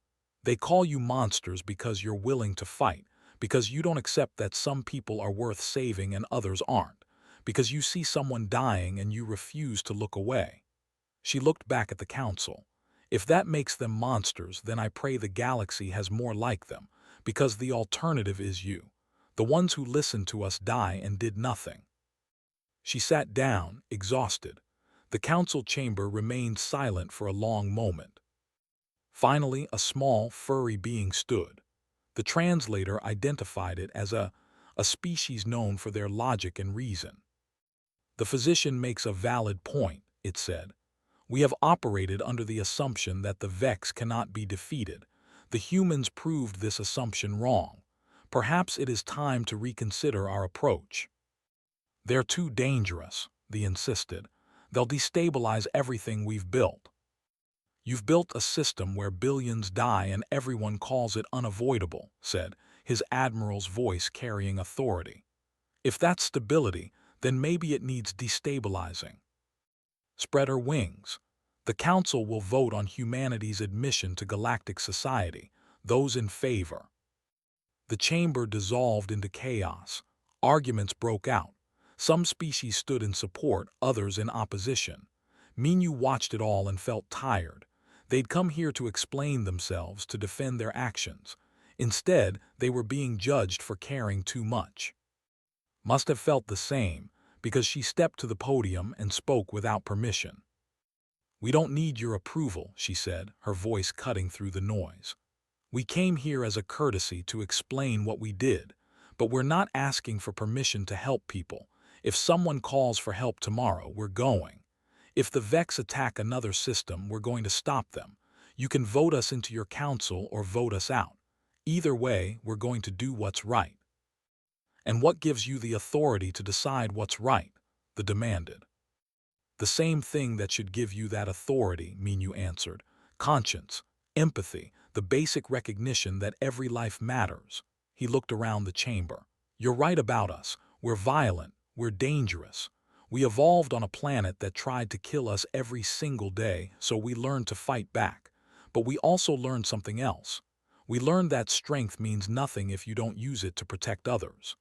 They call you monsters because you're willing to fight, because you don't accept that some people are worth saving and others aren't, because you see someone dying and you refuse to look away. She looked back at the council. If that makes them monsters, then I pray the galaxy has more like them, because the alternative is you. The ones who listened to us die and did nothing. She sat down, exhausted. The council chamber remained silent for a long moment. Finally, a small, furry being stood. The translator identified it as a species known for their logic and reason. The physician makes a valid point, it said. We have operated under the assumption that the Vex cannot be defeated. The humans proved this assumption wrong. Perhaps it is time to reconsider our approach. They're too dangerous, they insisted. They'll destabilize everything we've built. You've built a system where billions die and everyone calls it unavoidable, said, his admiral's voice carrying authority. If that's stability, then maybe it needs destabilizing. Spread her wings. The Council will vote on humanity's admission to galactic society, those in favor. The chamber dissolved into chaos. Arguments broke out. Some species stood in support, others in opposition. Minyu watched it all and felt tired. They'd come here to explain themselves, to defend their actions. Instead, they were being judged for caring too much. Must have felt the same, because she stepped to the podium and spoke without permission. We don't need your approval, she said, her voice cutting through the noise. We came here as a courtesy to explain what we did, but we're not asking for permission to help people. If someone calls for help tomorrow, we're going. If the Vex attack another system, we're going to stop them. You can vote us into your council or vote us out. Either way, we're going to do what's right. And what gives you the authority to decide what's right? They demanded. The same thing that should give you that authority, Minyu answered. Conscience, empathy, the basic recognition that every life matters. He looked around the chamber. You're right about us. We're violent. we're dangerous. We evolved on a planet that tried to kill us every single day, so we learned to fight back. But we also learned something else. We learned that strength means nothing if you don't use it to protect others.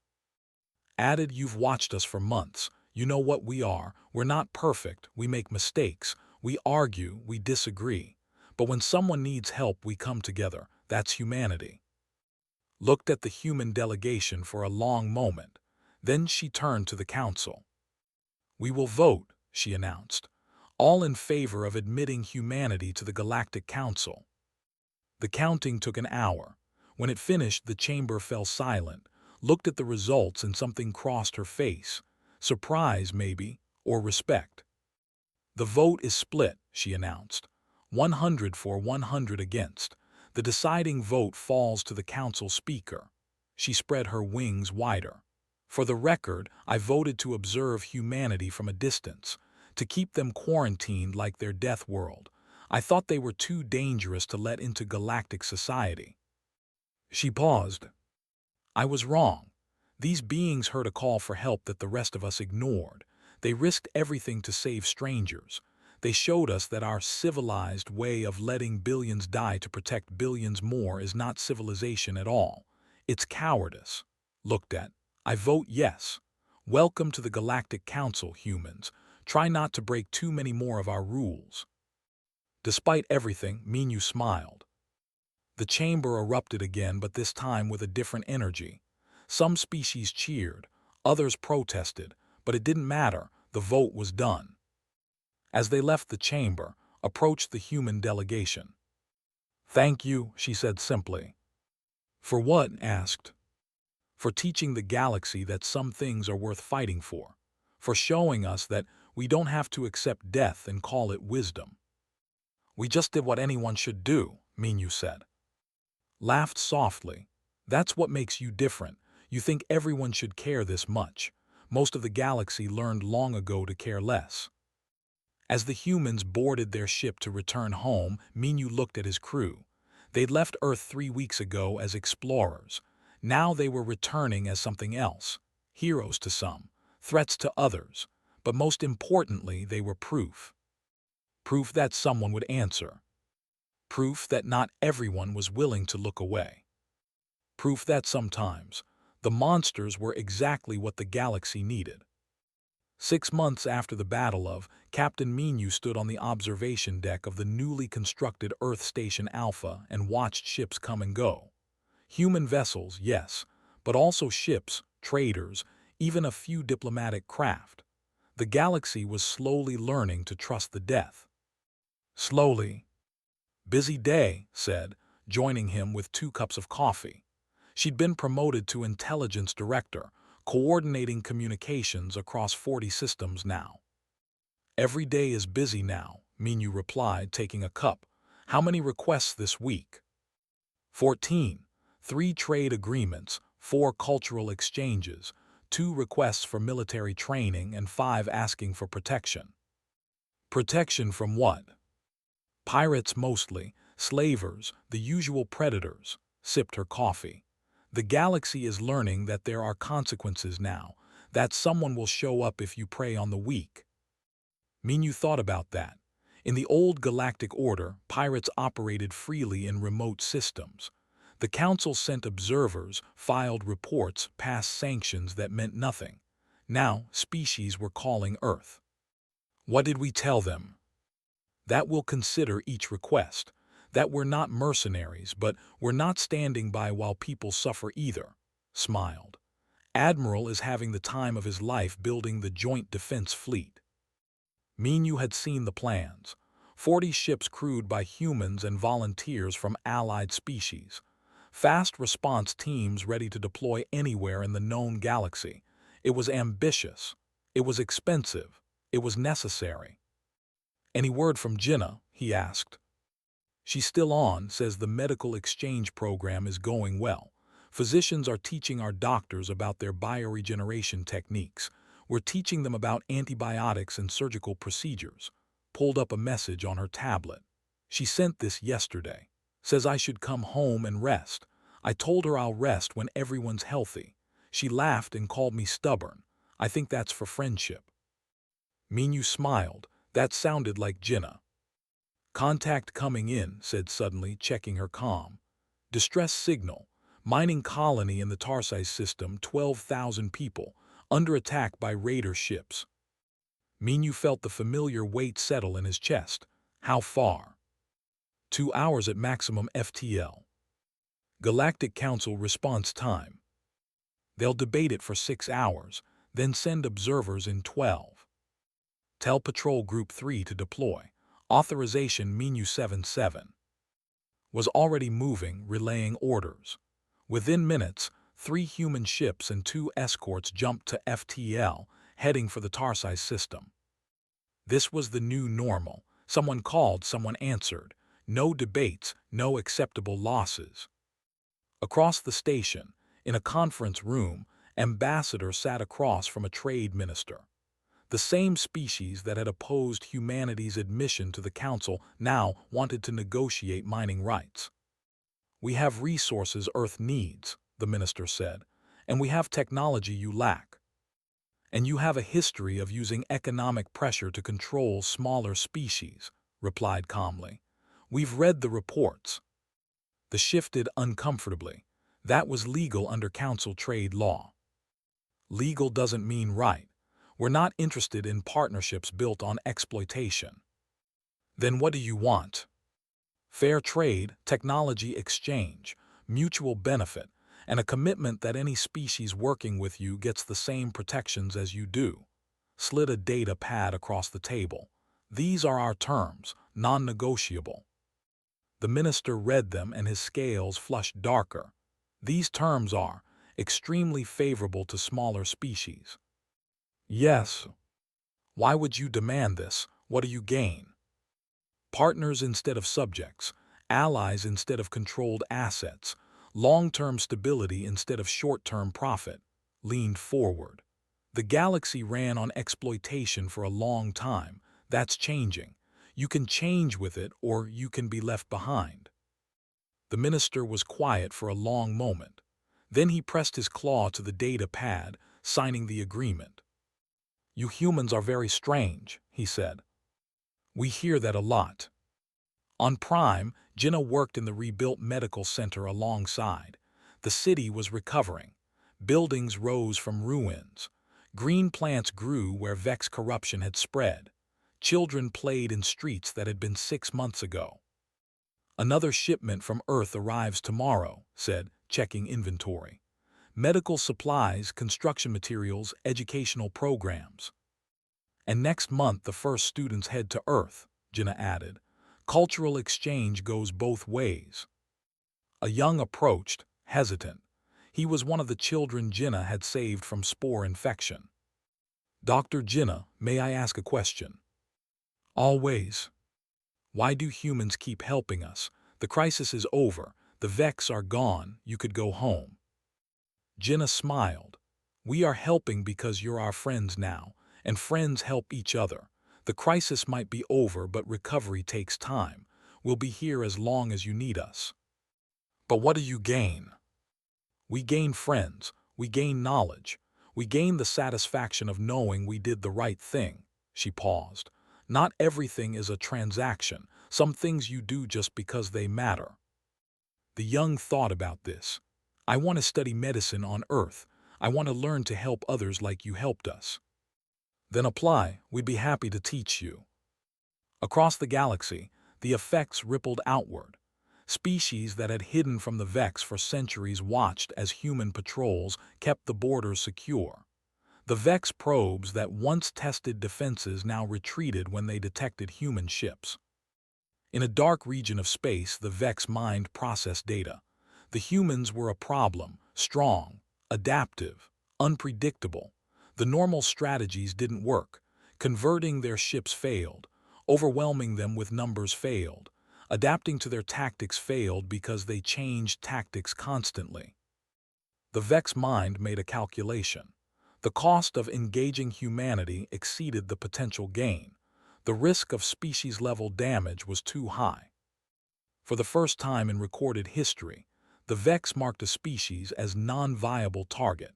Added, you've watched us for months. You know what we are. We're not perfect. We make mistakes. We argue. We disagree. But when someone needs help, we come together. That's humanity. Looked at the human delegation for a long moment. Then she turned to the council. We will vote, she announced, all in favor of admitting humanity to the Galactic Council. The counting took an hour. When it finished, the chamber fell silent, looked at the results, and something crossed her face. Surprise, maybe, or respect. The vote is split, she announced. 100 for, 100 against. The deciding vote falls to the council speaker. She spread her wings wider. For the record, I voted to observe humanity from a distance, to keep them quarantined like their death world. I thought they were too dangerous to let into galactic society. She paused. I was wrong. These beings heard a call for help that the rest of us ignored. They risked everything to save strangers. They showed us that our civilized way of letting billions die to protect billions more is not civilization at all. It's cowardice. Looked at. I vote yes. Welcome to the Galactic Council, humans. Try not to break too many more of our rules. Despite everything, Minyu smiled. The chamber erupted again, but this time with a different energy. Some species cheered, others protested, but it didn't matter. The vote was done. As they left the chamber, approached the human delegation. Thank you, she said simply. For what? Asked. For teaching the galaxy that some things are worth fighting for. For showing us that we don't have to accept death and call it wisdom. We just did what anyone should do, Minyu said. Laughed softly. That's what makes you different. You think everyone should care this much. Most of the galaxy learned long ago to care less. As the humans boarded their ship to return home, Minyu looked at his crew. They'd left Earth 3 weeks ago as explorers. Now they were returning as something else. Heroes to some, threats to others. But most importantly, they were proof. Proof that someone would answer. Proof that not everyone was willing to look away. Proof that sometimes the monsters were exactly what the galaxy needed. 6 months after the Battle of, Captain Minyu stood on the observation deck of the newly constructed Earth Station Alpha and watched ships come and go. Human vessels, yes, but also ships, traders, even a few diplomatic craft. The galaxy was slowly learning to trust the death. Slowly. Busy day, said, joining him with 2 cups of coffee. She'd been promoted to intelligence director, coordinating communications across 40 systems now. Every day is busy now, Minyu replied, taking a cup. How many requests this week? 14. 3 trade agreements, 4 cultural exchanges, 2 requests for military training, and 5 asking for protection. Protection from what? Pirates mostly, slavers, the usual predators, sipped her coffee. The galaxy is learning that there are consequences now, that someone will show up if you prey on the weak. Minyu thought about that. In the old galactic order, pirates operated freely in remote systems. The council sent observers, filed reports, passed sanctions that meant nothing. Now, species were calling Earth. What did we tell them? That we'll consider each request. That we're not mercenaries, but we're not standing by while people suffer either. Smiled. Admiral is having the time of his life building the Joint Defense Fleet. Minyu had seen the plans. 40 ships crewed by humans and volunteers from allied species. Fast response teams ready to deploy anywhere in the known galaxy. It was ambitious. It was expensive. It was necessary. Any word from Jinnah? He asked. She's still on, says the medical exchange program is going well. Physicians are teaching our doctors about their bioregeneration techniques. We're teaching them about antibiotics and surgical procedures. Pulled up a message on her tablet. She sent this yesterday. Says I should come home and rest. I told her I'll rest when everyone's healthy. She laughed and called me stubborn. I think that's for friendship. Minyu smiled. That sounded like Jinnah. Contact coming in, said suddenly, checking her comm. Distress signal. Mining colony in the Tarsi system, 12,000 people, under attack by raider ships. Minyu felt the familiar weight settle in his chest. How far? 2 hours at maximum FTL. Galactic Council response time. They'll debate it for 6 hours, then send observers in 12. Tell Patrol Group 3 to deploy. Authorization Minyu 77. Was already moving, relaying orders. Within minutes, 3 human ships and 2 escorts jumped to FTL, heading for the Tarsi system. This was the new normal. Someone called, someone answered. No debates, no acceptable losses. Across the station, in a conference room, Ambassador sat across from a trade minister. The same species that had opposed humanity's admission to the Council now wanted to negotiate mining rights. We have resources Earth needs, the minister said, and we have technology you lack. And you have a history of using economic pressure to control smaller species, replied calmly. We've read the reports. The shifted uncomfortably. That was legal under Council trade law. Legal doesn't mean right. We're not interested in partnerships built on exploitation. Then what do you want? Fair trade, technology exchange, mutual benefit, and a commitment that any species working with you gets the same protections as you do. Slid a data pad across the table. These are our terms, non-negotiable. The minister read them and his scales flushed darker. These terms are extremely favorable to smaller species. Yes. Why would you demand this? What do you gain? Partners instead of subjects, allies instead of controlled assets, long-term stability instead of short-term profit. Leaned forward. The galaxy ran on exploitation for a long time. That's changing. You can change with it or you can be left behind. The minister was quiet for a long moment. Then he pressed his claw to the data pad, signing the agreement. You humans are very strange, he said. We hear that a lot. On Prime, Jinnah worked in the rebuilt medical center alongside. The city was recovering. Buildings rose from ruins. Green plants grew where Vex corruption had spread. Children played in streets that had been 6 months ago. Another shipment from Earth arrives tomorrow, said, checking inventory. Medical supplies, construction materials, educational programs. And next month the first students head to Earth, Jinnah added. Cultural exchange goes both ways. A young approached, hesitant. He was one of the children Jinnah had saved from spore infection. Dr. Jinnah, may I ask a question? Always. Why do humans keep helping us? The crisis is over. The Vex are gone. You could go home. Jinnah smiled. We are helping because you're our friends now, and friends help each other. The crisis might be over, but recovery takes time. We'll be here as long as you need us. But what do you gain? We gain friends. We gain knowledge. We gain the satisfaction of knowing we did the right thing. She paused. Not everything is a transaction. Some things you do just because they matter. The young thought about this. I want to study medicine on Earth. I want to learn to help others like you helped us. Then apply. We'd be happy to teach you. Across the galaxy, the effects rippled outward. Species that had hidden from the Vex for centuries watched as human patrols kept the borders secure. The Vex probes that once tested defenses now retreated when they detected human ships. In a dark region of space, the Vex mined processed data. The humans were a problem, strong, adaptive, unpredictable. The normal strategies didn't work. Converting their ships failed. Overwhelming them with numbers failed. Adapting to their tactics failed because they changed tactics constantly. The Vex mind made a calculation. The cost of engaging humanity exceeded the potential gain. The risk of species-level damage was too high. For the first time in recorded history, the Vex marked a species as non-viable target.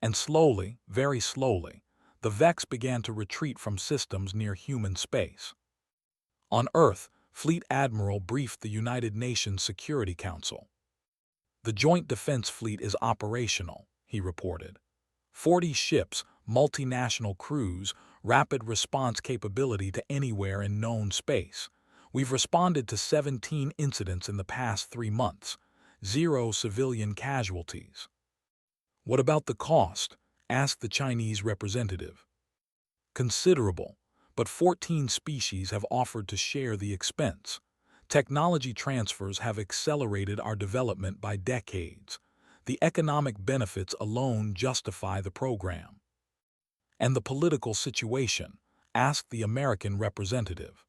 And slowly, very slowly, the Vex began to retreat from systems near human space. On Earth, Fleet Admiral briefed the United Nations Security Council. "The Joint Defense Fleet is operational," he reported. 40 ships, multinational crews, rapid response capability to anywhere in known space. We've responded to 17 incidents in the past 3 months. 0 civilian casualties. "What about the cost?" asked the Chinese representative. "Considerable, but 14 species have offered to share the expense. Technology transfers have accelerated our development by decades. The economic benefits alone justify the program." "And the political situation?" asked the American representative.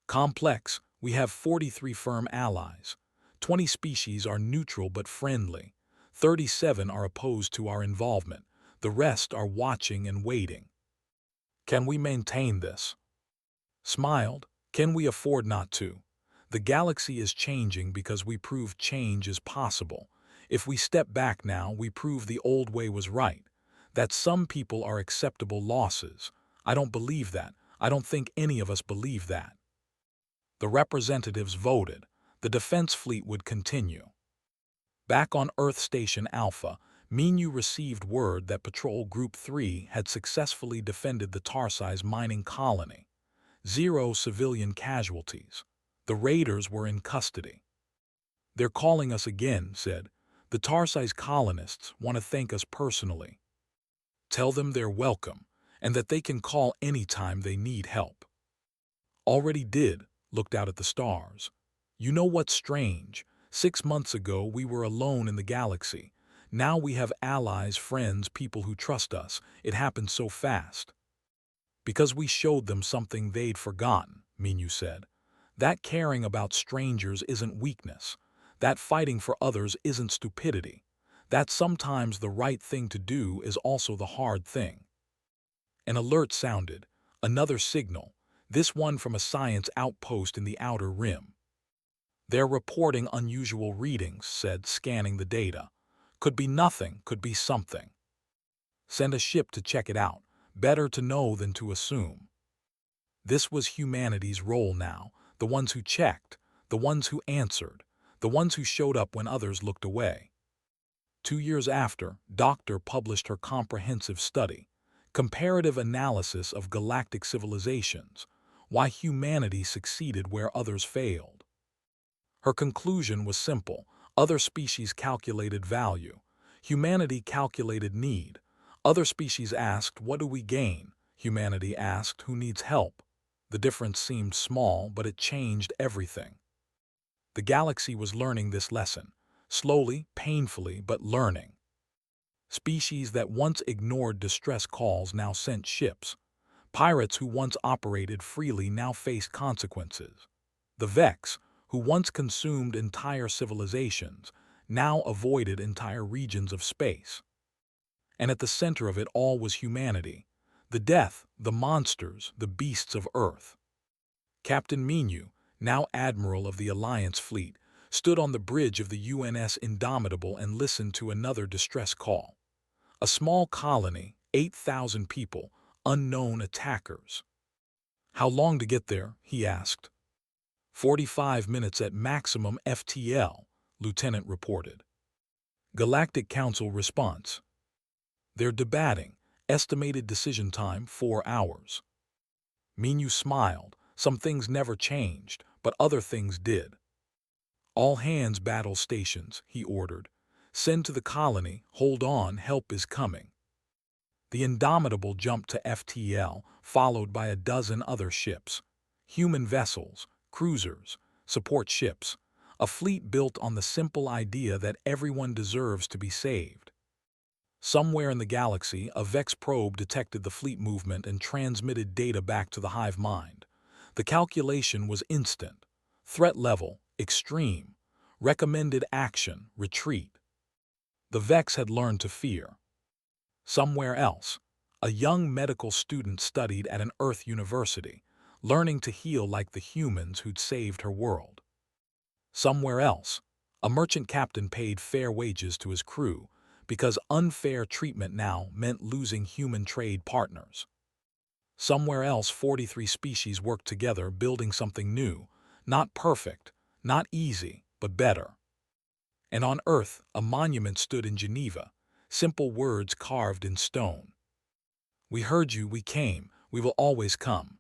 "Complex. We have 43 firm allies. 20 species are neutral but friendly. 37 are opposed to our involvement. The rest are watching and waiting." "Can we maintain this?" Smiled. "Can we afford not to? The galaxy is changing because we prove change is possible. If we step back now, we prove the old way was right. That some people are acceptable losses. I don't believe that. I don't think any of us believe that." The representatives voted. The defense fleet would continue. Back on Earth Station Alpha, Minu received word that Patrol Group 3 had successfully defended the Tarsi's mining colony. 0 civilian casualties. The raiders were in custody. "They're calling us again," said. "The Tarsi's colonists want to thank us personally." "Tell them they're welcome, and that they can call anytime they need help." "Already did," looked out at the stars. "You know what's strange? 6 months ago we were alone in the galaxy. Now we have allies, friends, people who trust us. It happened so fast." "Because we showed them something they'd forgotten," Minu said. "That caring about strangers isn't weakness. That fighting for others isn't stupidity. That sometimes the right thing to do is also the hard thing." An alert sounded, another signal, this one from a science outpost in the outer rim. "They're reporting unusual readings," said, scanning the data. "Could be nothing, could be something. Send a ship to check it out. Better to know than to assume." This was humanity's role now, the ones who checked, the ones who answered, the ones who showed up when others looked away. 2 years after, Doctor published her comprehensive study, Comparative Analysis of Galactic Civilizations, Why Humanity Succeeded Where Others Failed. Her conclusion was simple. Other species calculated value. Humanity calculated need. Other species asked, "What do we gain?" Humanity asked, "Who needs help?" The difference seemed small, but it changed everything. The galaxy was learning this lesson. Slowly, painfully, but learning. Species that once ignored distress calls now sent ships. Pirates who once operated freely now faced consequences. The Vex, who once consumed entire civilizations, now avoided entire regions of space. And at the center of it all was humanity. The death, the monsters, the beasts of Earth. Captain Minu, now Admiral of the Alliance Fleet, stood on the bridge of the UNS Indomitable and listened to another distress call. A small colony, 8,000 people, unknown attackers. "How long to get there?" he asked. 45 minutes at maximum FTL, Lieutenant reported. Galactic Council response. "They're debating. Estimated decision time 4 hours." Minu smiled. Some things never changed, but other things did. "All hands battle stations," he ordered. "Send to the colony. Hold on, help is coming." The Indomitable jumped to FTL, followed by a dozen other ships. Human vessels, cruisers, support ships. A fleet built on the simple idea that everyone deserves to be saved. Somewhere in the galaxy, a Vex probe detected the fleet movement and transmitted data back to the hive mind. The calculation was instant. Threat level, extreme. Recommended action, retreat. The Vex had learned to fear. Somewhere else, a young medical student studied at an Earth university, learning to heal like the humans who'd saved her world. Somewhere else, a merchant captain paid fair wages to his crew, because unfair treatment now meant losing human trade partners. Somewhere else, 43 species worked together building something new, not perfect, not easy, but better. And on Earth, a monument stood in Geneva, simple words carved in stone. We heard you, we came, we will always come.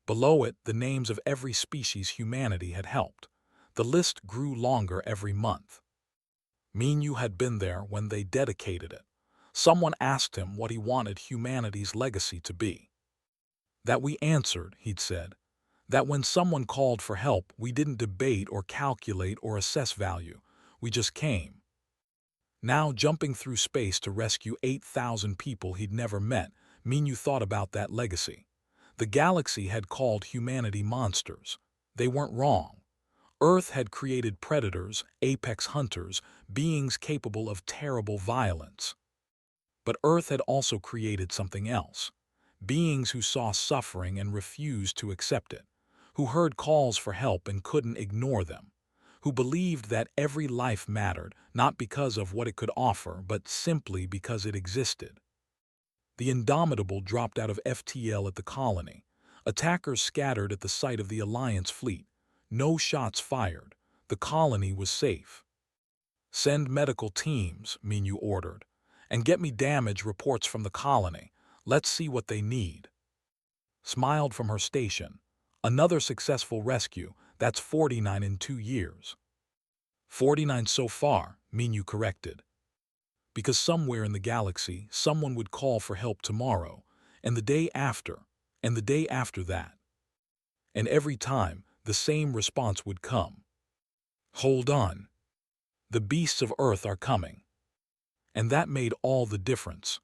Below it, the names of every species humanity had helped. The list grew longer every month. Minu had been there when they dedicated it. Someone asked him what he wanted humanity's legacy to be. That we answered, he'd said. That when someone called for help, we didn't debate or calculate or assess value. We just came. Now, jumping through space to rescue 8,000 people he'd never met, Minu thought about that legacy. The galaxy had called humanity monsters. They weren't wrong. Earth had created predators, apex hunters, beings capable of terrible violence. But Earth had also created something else. Beings who saw suffering and refused to accept it, who heard calls for help and couldn't ignore them, who believed that every life mattered, not because of what it could offer, but simply because it existed. The Indomitable dropped out of FTL at the colony. Attackers scattered at the sight of the Alliance fleet. No shots fired. The colony was safe. Send medical teams, Minu ordered, and get me damage reports from the colony. Let's see what they need. Smiled from her station. Another successful rescue. That's 49 in 2 years. 49 so far, Minu corrected. Because somewhere in the galaxy, someone would call for help tomorrow, and the day after, and the day after that. And every time, the same response would come. Hold on. The beasts of Earth are coming. And that made all the difference.